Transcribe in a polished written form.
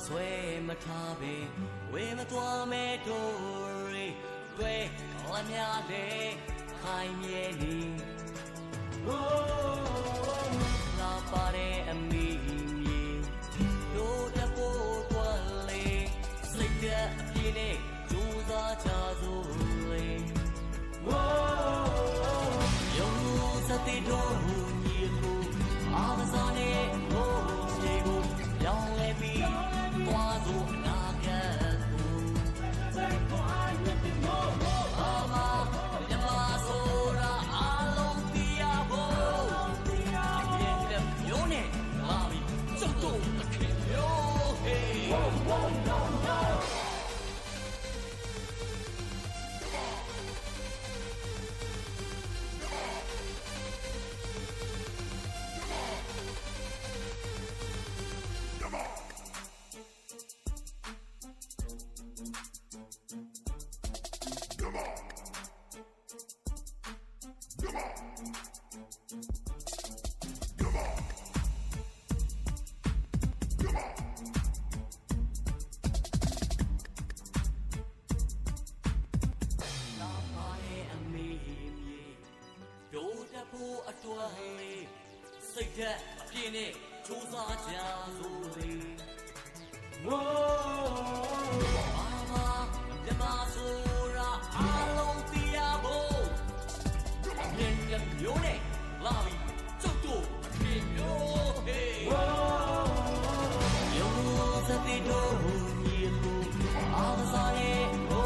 ဆွဲမထားပင်ဝေမသွားမဲ့တို့တွေတွေ့ကောင်းများလေခိုင်မြဲနေလာပါတဲ့အမီမြေတို့တပိုးကွာလေစိတ်ကအပြင်းနဲ့ကြိုးစားကြစို့လေယုံစတဲ့တို့ညီကိုအားစားနဲ့ဟိုရှိကိုရောင်းလဲပြီးသွားစို့အနာဂတ်ကိုအာမမြမဆိုတာအားလုံးသိရဖို့ရဲ့တဲ့မျိုးနဲ့လာပြီးစုံတော့တစ်ခင်မျိုး heyတို့တဖို့အတွက်လေးစိတ်သက်အပြင်းနဲ့ကြိုးစားကြစို့လေ